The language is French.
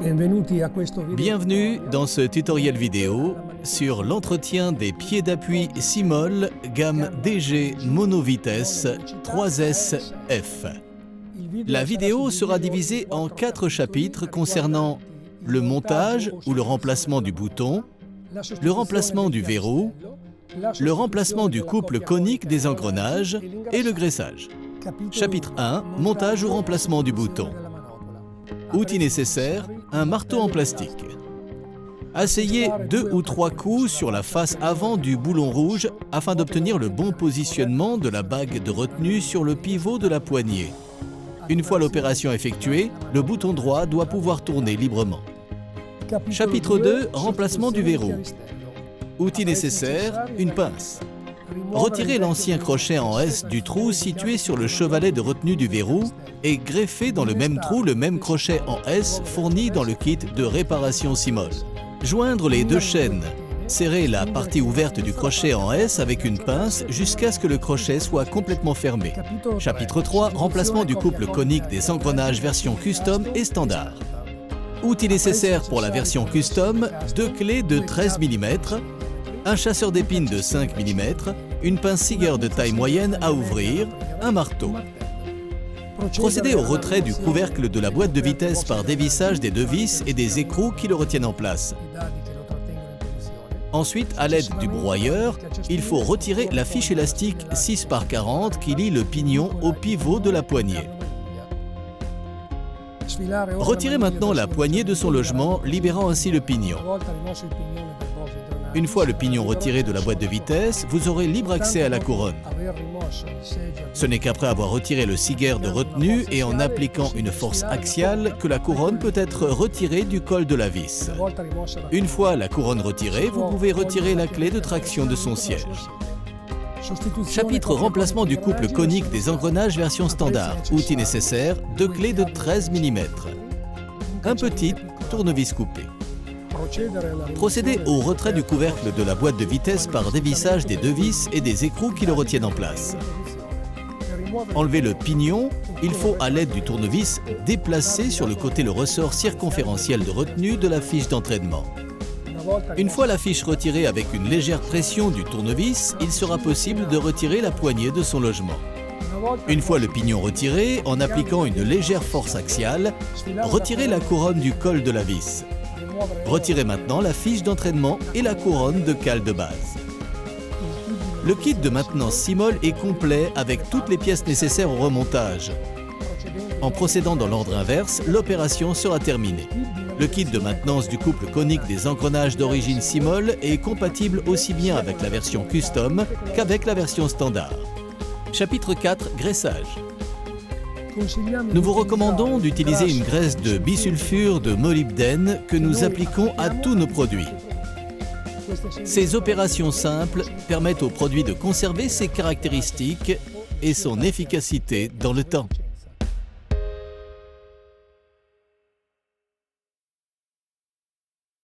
Bienvenue dans ce tutoriel vidéo sur l'entretien des pieds d'appui Simol gamme DG monovitesse 3SF. La vidéo sera divisée en 4 chapitres concernant le montage ou le remplacement du bouton, le remplacement du verrou, le remplacement du couple conique des engrenages et le graissage. Chapitre 1, montage ou remplacement du bouton. Outils nécessaires, un marteau en plastique. Asseyez 2 ou 3 coups sur la face avant du boulon rouge afin d'obtenir le bon positionnement de la bague de retenue sur le pivot de la poignée. Une fois l'opération effectuée, le bouton droit doit pouvoir tourner librement. Chapitre 2, remplacement du verrou. Outils nécessaires, une pince. Retirez l'ancien crochet en S du trou situé sur le chevalet de retenue du verrou et greffez dans le même trou le même crochet en S fourni dans le kit de réparation Simol. Joindre les 2 chaînes. Serrez la partie ouverte du crochet en S avec une pince jusqu'à ce que le crochet soit complètement fermé. Chapitre 3, remplacement du couple conique des engrenages version custom et standard. Outils nécessaires pour la version custom, 2 clés de 13 mm, un chasseur d'épines de 5 mm, une pince Siger de taille moyenne à ouvrir, un marteau. Procédez au retrait du couvercle de la boîte de vitesse par dévissage des 2 vis et des écrous qui le retiennent en place. Ensuite, à l'aide du broyeur, il faut retirer la fiche élastique 6 par 40 qui lie le pignon au pivot de la poignée. Retirez maintenant la poignée de son logement, libérant ainsi le pignon. Une fois le pignon retiré de la boîte de vitesse, vous aurez libre accès à la couronne. Ce n'est qu'après avoir retiré le Siger de retenue et en appliquant une force axiale que la couronne peut être retirée du col de la vis. Une fois la couronne retirée, vous pouvez retirer la clé de traction de son siège. Chapitre remplacement du couple conique des engrenages version standard. Outils nécessaires, 2 clés de 13 mm. Un petit tournevis coupé. Procédez au retrait du couvercle de la boîte de vitesse par dévissage des 2 vis et des écrous qui le retiennent en place. Enlevez le pignon, il faut à l'aide du tournevis déplacer sur le côté le ressort circonférentiel de retenue de la fiche d'entraînement. Une fois la fiche retirée avec une légère pression du tournevis, il sera possible de retirer la poignée de son logement. Une fois le pignon retiré, en appliquant une légère force axiale, retirez la couronne du col de la vis. Retirez maintenant la fiche d'entraînement et la couronne de cale de base. Le kit de maintenance Simol est complet avec toutes les pièces nécessaires au remontage. En procédant dans l'ordre inverse, l'opération sera terminée. Le kit de maintenance du couple conique des engrenages d'origine Simol est compatible aussi bien avec la version custom qu'avec la version standard. Chapitre 4, graissage. Nous vous recommandons d'utiliser une graisse de bisulfure de molybdène que nous appliquons à tous nos produits. Ces opérations simples permettent au produit de conserver ses caractéristiques et son efficacité dans le temps.